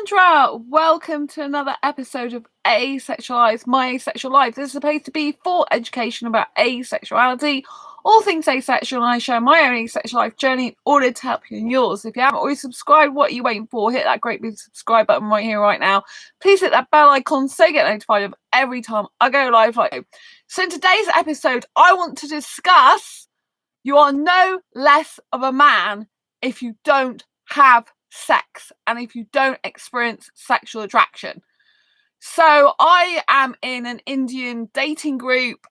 Sandra, welcome to another episode of Asexualise, my asexual life. This is supposed to be for education about asexuality, all things asexual, and I share my own asexual life journey in order to help you in yours. If you haven't already subscribed, what are you waiting for? Hit that great big subscribe button right here, right now. Please hit that bell icon so you get notified of every time I go live. So in today's episode, I want to discuss you are no less of a man if you don't have sex and if you don't experience sexual attraction. So I am in an Indian dating group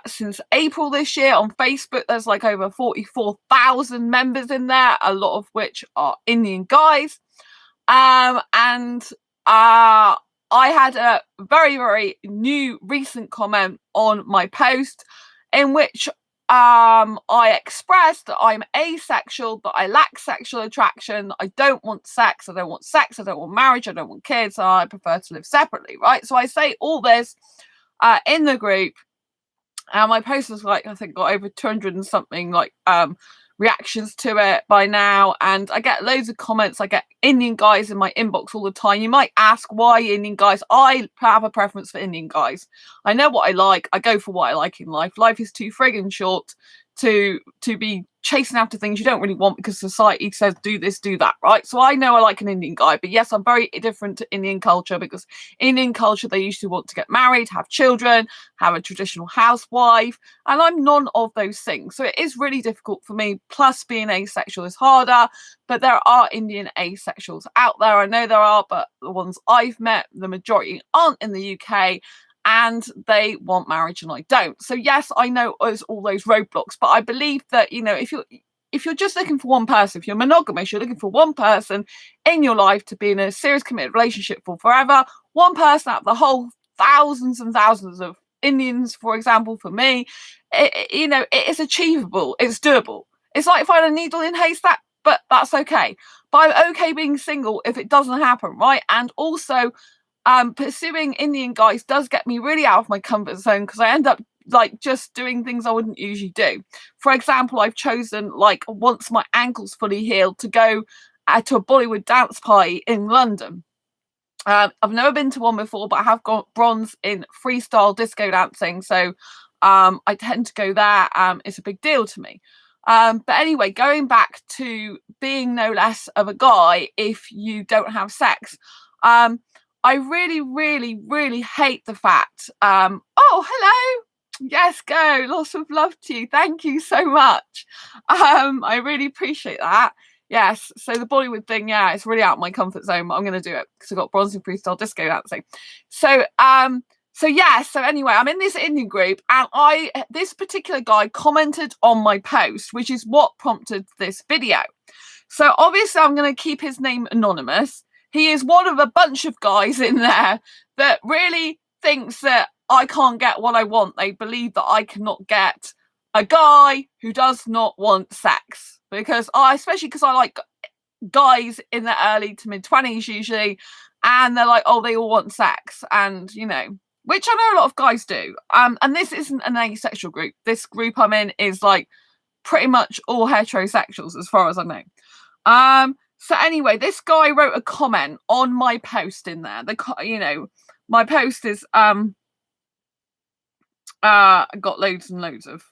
since April this year on Facebook. There's like over 44,000 members in there, a lot of which are Indian guys. And I had a very new recent comment on my post in which I expressed that I'm asexual, that I lack sexual attraction, I don't want sex, I don't want marriage, I don't want kids, I prefer to live separately, right? So I say all this in the group, and my post was like, I think got over 200 and something reactions to it by now, and I get loads of comments. I get Indian guys in my inbox all the time. You might ask why Indian guys. I have a preference for Indian guys. I know what I like. I go for what I like in life. Life is too friggin' short to be chasing after things you don't really want because society says do this, do that, right? So I know I like an Indian guy, but yes, I'm very different to Indian culture, because Indian culture, they usually want to get married, have children, have a traditional housewife, and I'm none of those things. So it is really difficult for me. Plus, being asexual is harder, but there are Indian asexuals out there. I know there are, but the ones I've met, the majority aren't in the UK, and they want marriage and I don't. So yes, I know all those roadblocks, but I believe that, you know, if you're just looking for one person, if you're monogamous, you're looking for one person in your life to be in a serious committed relationship for forever, one person out of the whole thousands and thousands of Indians, for example, for me, it is achievable, it's doable. It's like finding a needle in a haystack, but that's okay. But I'm okay being single if it doesn't happen, right? And also, pursuing Indian guys does get me really out of my comfort zone, because I end up like just doing things I wouldn't usually do. For example, I've chosen, like, once my ankle's fully healed, to go to a Bollywood dance party in London. I've never been to one before, but I have got bronze in freestyle disco dancing, so I tend to go there. It's a big deal to me. But anyway, going back to being no less of a guy if you don't have sex. I really hate the fact. Oh, hello. Yes, go. Lots of love to you. Thank you so much. I really appreciate that. Yes. So the Bollywood thing, yeah, it's really out of my comfort zone, but I'm going to do it because I've got bronze in freestyle disco dancing. So anyway, I'm in this Indian group, and this particular guy commented on my post, which is what prompted this video. So obviously I'm going to keep his name anonymous. He is one of a bunch of guys in there that really thinks that I can't get what I want. They believe that I cannot get a guy who does not want sex, especially because I like guys in their early to mid 20s usually, and they're like, oh, they all want sex, and which I know a lot of guys do. And this isn't an asexual group. This group I'm in is like pretty much all heterosexuals as far as I know. So anyway, this guy wrote a comment on my post in there. My post is got loads and loads of.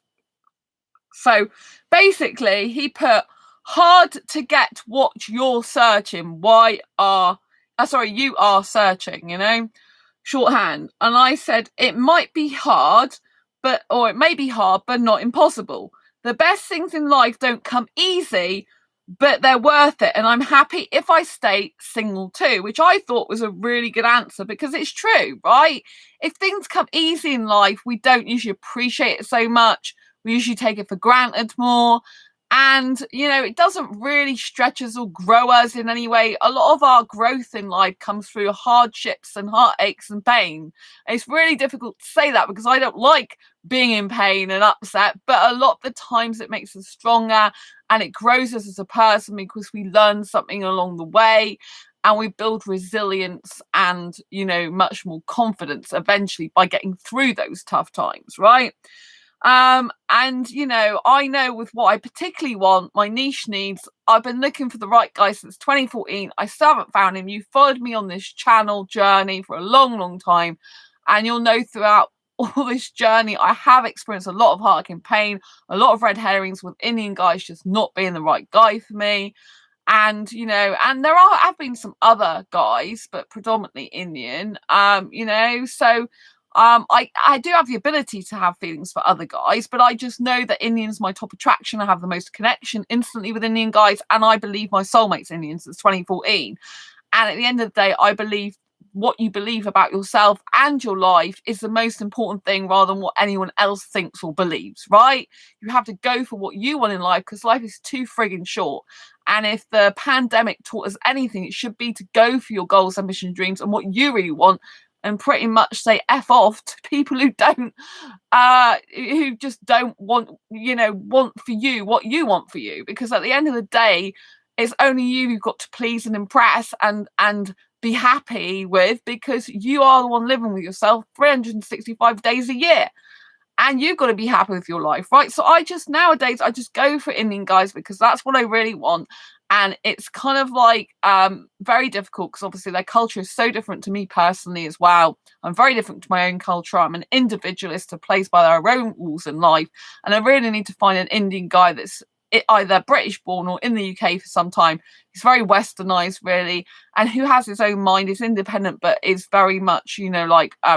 So basically, he put, hard to get what you're searching. You are searching. Shorthand. And I said it might be hard, but not impossible. The best things in life don't come easy, but they're worth it, and I'm happy if I stay single too, which I thought was a really good answer, because it's true, right? If things come easy in life, we don't usually appreciate it so much. We usually take it for granted more, and it doesn't really stretch us or grow us in any way. A lot of our growth in life comes through hardships and heartaches and pain. It's really difficult to say that because I don't like being in pain and upset, but a lot of the times it makes us stronger, and it grows us as a person because we learn something along the way, and we build resilience and much more confidence eventually by getting through those tough times, right? And I know with what I particularly want, my niche needs, I've been looking for the right guy since 2014. I still haven't found him. You've followed me on this channel journey for a long, long time, and you'll know throughout all this journey I have experienced a lot of heartache and pain, a lot of red herrings with Indian guys just not being the right guy for me. And and there have been some other guys, but predominantly Indian. So I do have the ability to have feelings for other guys, but I just know that Indian's my top attraction. I have the most connection instantly with Indian guys, and I believe my soulmate's Indian since 2014. And at the end of the day, I believe what you believe about yourself and your life is the most important thing, rather than what anyone else thinks or believes, right? You have to go for what you want in life, because life is too friggin' short. And if the pandemic taught us anything, it should be to go for your goals, ambition, dreams, and what you really want, and pretty much say F off to people who just don't want for you what you want for you. Because at the end of the day, it's only you who've got to please and impress and be happy with, because you are the one living with yourself 365 days a year. And you've got to be happy with your life, right? So nowadays I just go for Indian guys because that's what I really want. And it's kind of like very difficult, because obviously their culture is so different to me personally as well. I'm very different to my own culture. I'm an individualist who plays by their own rules in life. And I really need to find an Indian guy that's either British born or in the UK for some time. He's very westernized, really, and who has his own mind, is independent, but is very much,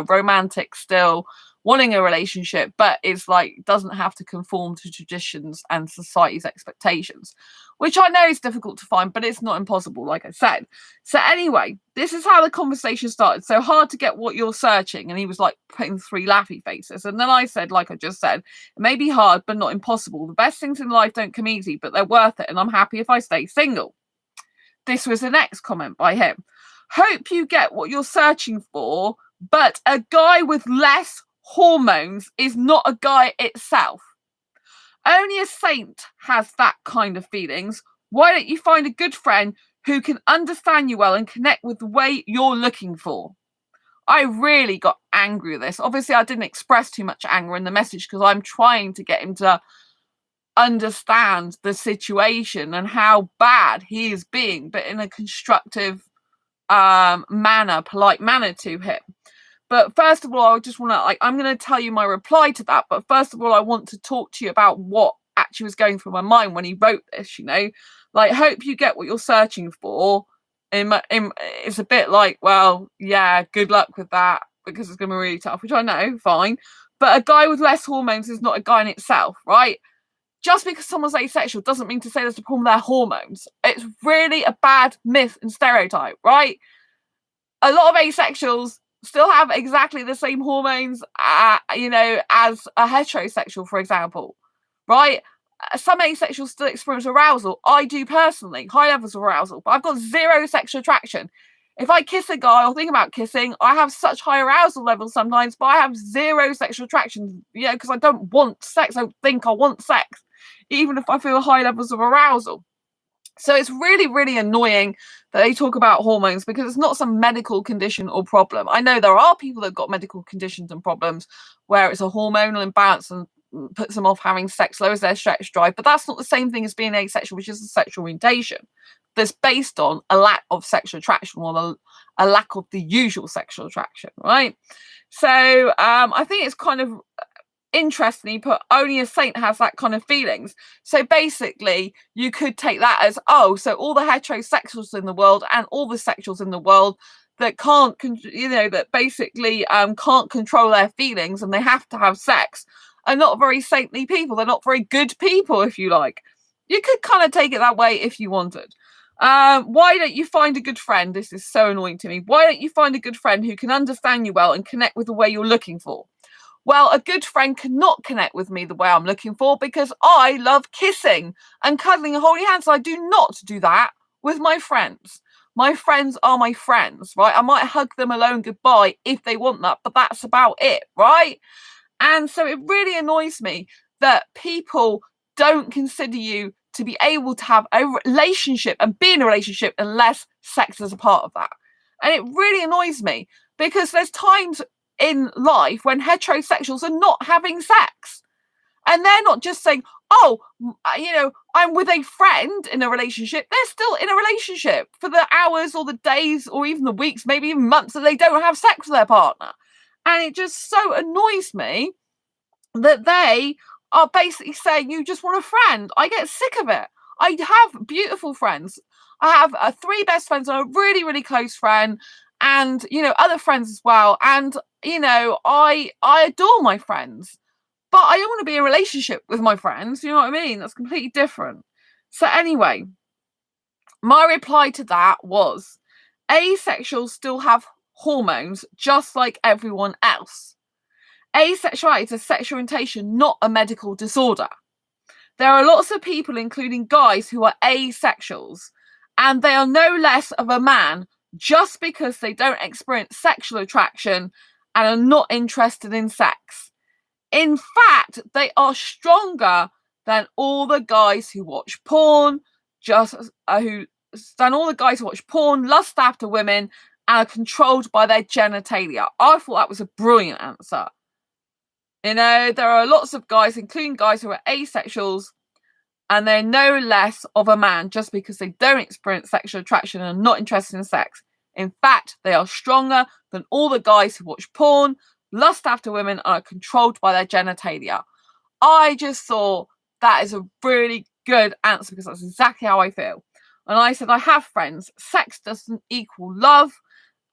romantic still, wanting a relationship, but is like doesn't have to conform to traditions and society's expectations, which I know is difficult to find, but it's not impossible, like I said. So anyway, this is how the conversation started. So hard to get what you're searching, and he was like putting 3 laughy faces, and then I said, like I just said, it may be hard but not impossible. The best things in life don't come easy, but they're worth it, and I'm happy if I stay single. This was the next comment by him. Hope you get what you're searching for, but a guy with less hormones is not a guy itself. Only a saint has that kind of feelings. Why don't you find a good friend who can understand you well and connect with the way you're looking for? I really got angry with this. Obviously, I didn't express too much anger in the message because I'm trying to get him to understand the situation and how bad he is being, but in a constructive manner, polite manner to him. But first of all, I just want to, I'm going to tell you my reply to that. But first of all, I want to talk to you about what actually was going through my mind when he wrote this, hope you get what you're searching for. It's a bit like, well, yeah, good luck with that, because it's going to be really tough, which I know, fine. But a guy with less hormones is not a guy in itself, right? Just because someone's asexual doesn't mean to say there's a problem with their hormones. It's really a bad myth and stereotype, right? A lot of asexuals still have exactly the same hormones, as a heterosexual, for example, right? Some asexuals still experience arousal. I do personally, high levels of arousal, but I've got 0 sexual attraction. If I kiss a guy or think about kissing, I have such high arousal levels sometimes, but I have 0 sexual attraction, because I don't want sex. I don't think I want sex, even if I feel high levels of arousal. So it's really, really annoying that they talk about hormones, because it's not some medical condition or problem. I know there are people that have got medical conditions and problems where it's a hormonal imbalance and puts them off having sex, lowers their sex drive, but that's not the same thing as being asexual, which is a sexual orientation that's based on a lack of sexual attraction, or a lack of the usual sexual attraction, right? So I think it's kind of interestingly put, only a saint has that kind of feelings. So basically you could take that as, so all the heterosexuals in the world and all the sexuals in the world that can't that basically can't control their feelings and they have to have sex are not very saintly people. They're not very good people, if you like. You could kind of take it that way if you wanted. Why don't you find a good friend? This is so annoying to me. Why don't you find a good friend who can understand you well and connect with the way you're looking for? Well, a good friend cannot connect with me the way I'm looking for, because I love kissing and cuddling and holding hands. I do not do that with my friends. My friends are my friends, right? I might hug them alone goodbye if they want that, but that's about it, right? And so it really annoys me that people don't consider you to be able to have a relationship and be in a relationship unless sex is a part of that. And it really annoys me, because there's times in life when heterosexuals are not having sex. And they're not just saying, oh, I'm with a friend in a relationship. They're still in a relationship for the hours or the days or even the weeks, maybe even months that they don't have sex with their partner. And it just so annoys me that they are basically saying you just want a friend. I get sick of it. I have beautiful friends. I have 3 best friends and a really, really close friend, and other friends as well. And I adore my friends, but I don't want to be in a relationship with my friends. You know what I mean? That's completely different. So anyway, my reply to that was, asexuals still have hormones just like everyone else. Asexuality is a sexual orientation, not a medical disorder. There are lots of people, including guys, who are asexuals, and they are no less of a man just because they don't experience sexual attraction and are not interested in sex. In fact, they are stronger than all the guys who watch porn, than all the guys who watch porn, lust after women, and are controlled by their genitalia. I thought that was a brilliant answer. There are lots of guys, including guys who are asexuals, and they're no less of a man just because they don't experience sexual attraction and are not interested in sex. In fact, they are stronger than all the guys who watch porn, lust after women, and are controlled by their genitalia. I just thought that is a really good answer because that's exactly how I feel. And I said, I have friends. Sex doesn't equal love,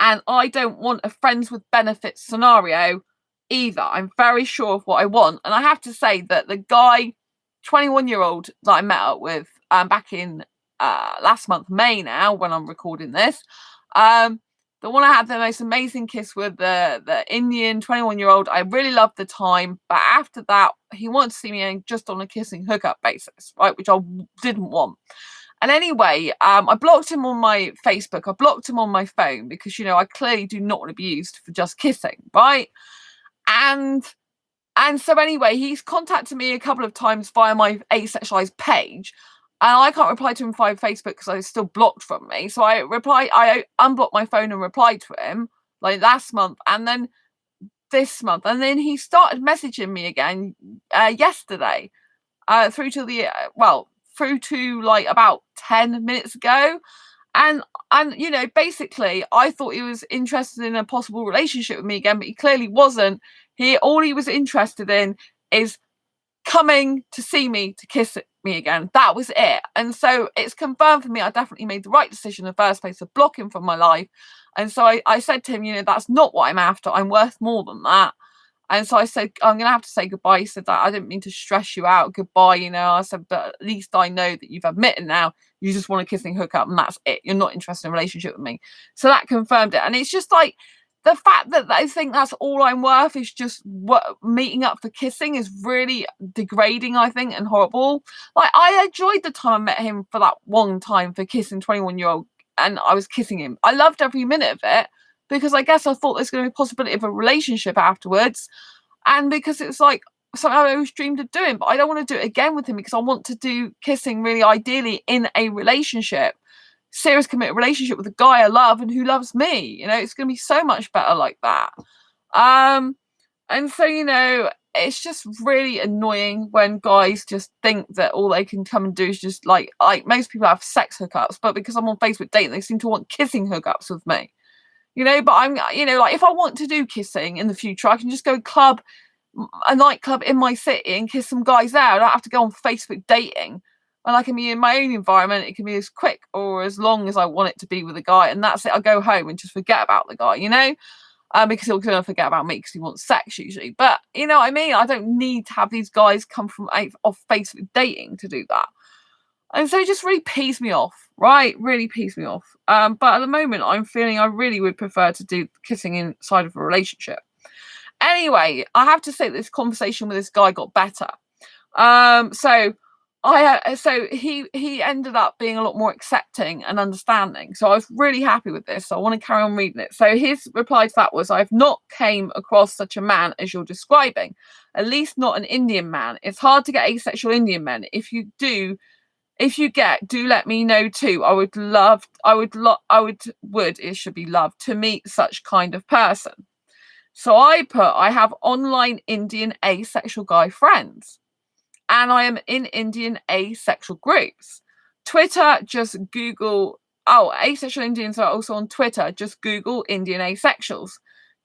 and I don't want a friends with benefits scenario either. I'm very sure of what I want. And I have to say that the guy, 21-year-old that I met up with back in last month, May now, when I'm recording this, the one I had the most amazing kiss with, the Indian 21-year-old, I really loved the time. But after that, he wanted to see me just on a kissing hookup basis, right, which I didn't want. And anyway, I blocked him on my Facebook. I blocked him on my phone because, I clearly do not want to be used for just kissing, right? And so anyway, he's contacted me a couple of times via my Asexualise page, and I can't reply to him via Facebook because I was still blocked from me. So I unblocked my phone and replied to him like last month, and then this month, and then he started messaging me again yesterday, through to like about 10 minutes ago. And basically I thought he was interested in a possible relationship with me again, but he clearly wasn't. All he was interested in is coming to see me to kiss me again. That was it. And so it's confirmed for me I definitely made the right decision in the first place to block him from my life. And so I said to him, that's not what I'm after. I'm worth more than that. And so I said, I'm going to have to say goodbye. He said that I didn't mean to stress you out. Goodbye, I said, but at least I know that you've admitted now you just want a kissing hookup and that's it. You're not interested in a relationship with me. So that confirmed it. And it's just like the fact that I think that's all I'm worth is just meeting up for kissing is really degrading, I think, and horrible. Like, I enjoyed the time I met him for that one time for kissing 21-year-old, and I was kissing him. I loved every minute of it, because I guess I thought there's going to be a possibility of a relationship afterwards, and because it's like something I always dreamed of doing. But I don't want to do it again with him because I want to do kissing really ideally in a relationship, serious committed relationship with a guy I love and who loves me. It's going to be so much better like that. And so it's just really annoying when guys just think that all they can come and do is just like most people have sex hookups, but because I'm on Facebook dating, they seem to want kissing hookups with me. But I'm, like if I want to do kissing in the future, I can just go a nightclub in my city and kiss some guys there. I don't have to go on Facebook dating. And I can be in my own environment. It can be as quick or as long as I want it to be with a guy. And that's it. I go home and just forget about the guy, because he'll going to forget about me because he wants sex usually. But you know what I mean? I don't need to have these guys come from off Facebook dating to do that. And so it just really pees me off, right? Really pees me off. But at the moment, I'm feeling I really would prefer to do kissing inside of a relationship. Anyway, I have to say this conversation with this guy got better. So he ended up being a lot more accepting and understanding. So I was really happy with this. So I want to carry on reading it. So his reply to that was, I've not came across such a man as you're describing, at least not an Indian man. It's hard to get asexual Indian men. If you do let me know too. It should be love to meet such kind of person. So I have online Indian asexual guy friends. and I am in Indian asexual groups. Twitter, just Google. Oh, asexual Indians are also on Twitter. Just Google Indian asexuals.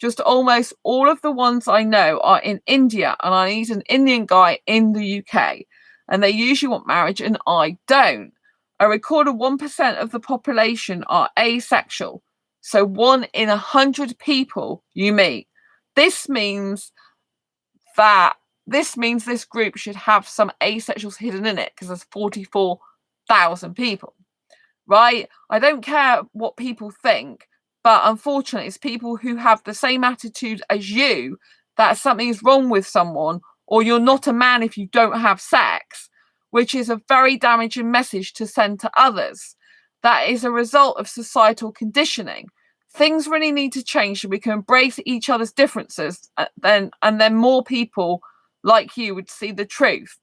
Just almost all of the ones I know are in India, and I need an Indian guy in the UK. And they usually want marriage, and I don't. A recorded 1% of the population are asexual. So 1 in 100 people you meet. This means this group should have some asexuals hidden in it because there's 44,000 people, right? I don't care what people think, but unfortunately, it's people who have the same attitude as you that something is wrong with someone, or you're not a man if you don't have sex, which is a very damaging message to send to others. That is a result of societal conditioning. Things really need to change so we can embrace each other's differences, and then more people like you would see the truth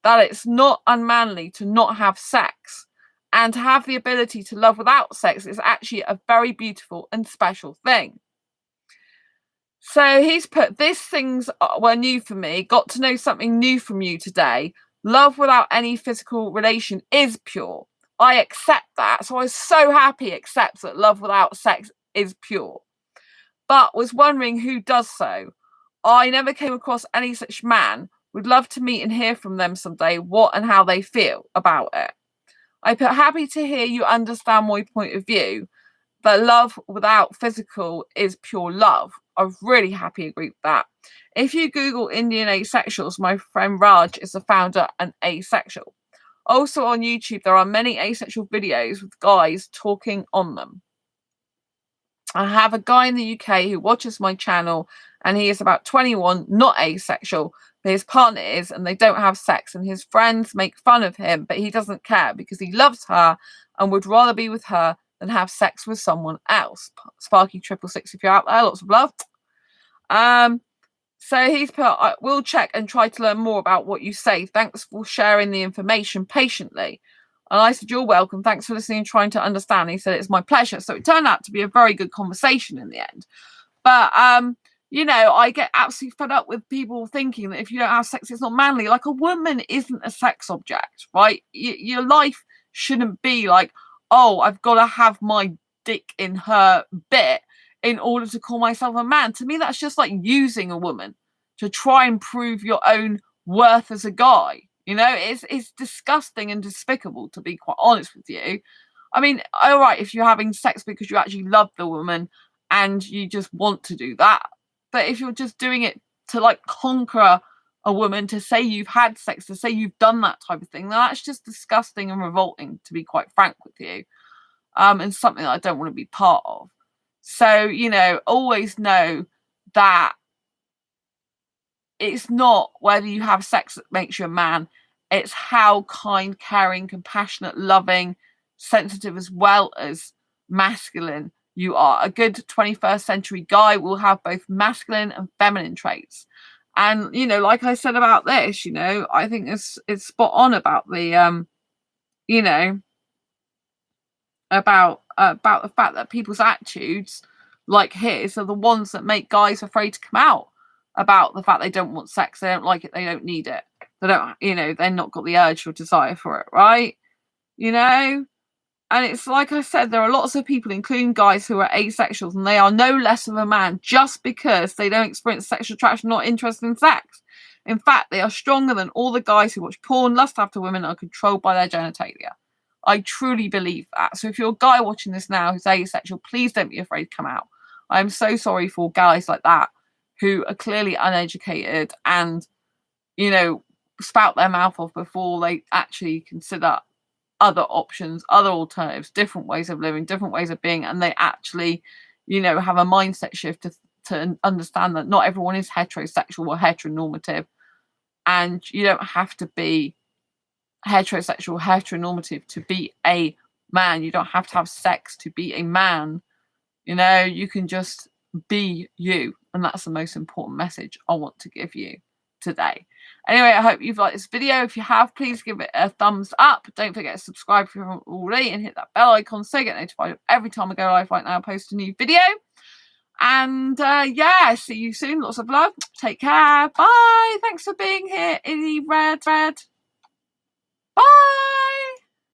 that it's not unmanly to not have sex, and to have the ability to love without sex is actually a very beautiful and special thing. So he's put, these things were new for me, got to know something new from you today. Love without any physical relation is pure. I accept that. So I was so happy accepts that love without sex is pure. But was wondering who does so. I never came across any such man. Would love to meet and hear from them someday what and how they feel about it. I put, happy to hear you understand my point of view, but love without physical is pure love. I'm really happy agree with that. If you Google Indian asexuals, my friend Raj is the founder and asexual. Also on YouTube, there are many asexual videos with guys talking on them. I have a guy in the UK who watches my channel, and he is about 21, not asexual, but his partner is, and they don't have sex, and his friends make fun of him, but he doesn't care because he loves her and would rather be with her than have sex with someone else. Sparky666 if you're out there, lots of love. So he's put, I will check and try to learn more about what you say. Thanks for sharing the information patiently. And I said, you're welcome. Thanks for listening and trying to understand. He said, it's my pleasure. So it turned out to be a very good conversation in the end. But, I get absolutely fed up with people thinking that if you don't have sex, it's not manly. Like, a woman isn't a sex object, right? Your life shouldn't be like, oh, I've got to have my dick in her bit in order to call myself a man. To me, that's just like using a woman to try and prove your own worth as a guy. It's disgusting and despicable, to be quite honest with you. I mean, all right, if you're having sex because you actually love the woman and you just want to do that. But if you're just doing it to like conquer a woman, to say you've had sex, to say you've done that type of thing, then that's just disgusting and revolting, to be quite frank with you. And something that I don't want to be part of. So, always know that it's not whether you have sex that makes you a man. It's how kind, caring, compassionate, loving, sensitive, as well as masculine you are. A good 21st century guy will have both masculine and feminine traits. And, like I said about this, I think it's spot on about the, about the fact that people's attitudes like his are the ones that make guys afraid to come out about the fact they don't want sex, they don't like it, they don't need it, they don't, they're not got the urge or desire for it, right? And it's like I said, there are lots of people, including guys, who are asexuals, and they are no less of a man just because they don't experience sexual attraction, not interested in sex. In fact, they are stronger than all the guys who watch porn, lust after women, and are controlled by their genitalia. I truly believe that. So if you're a guy watching this now who's asexual, please don't be afraid to come out. I'm so sorry for guys like that who are clearly uneducated and, spout their mouth off before they actually consider other options, other alternatives, different ways of living, different ways of being, and they actually, have a mindset shift to understand that not everyone is heterosexual or heteronormative, and you don't have to be heterosexual, heteronormative to be a man. You don't have to have sex to be a man. You can just be you, and that's the most important message I want to give you today. Anyway, I hope you've liked this video. If you have, please give it a thumbs up. Don't forget to subscribe if you haven't already, and hit that bell icon so you get notified every time I go live. Right now I post a new video. And yeah, see you soon. Lots of love. Take care. Bye. Thanks for being here, Izzy Red. Bye.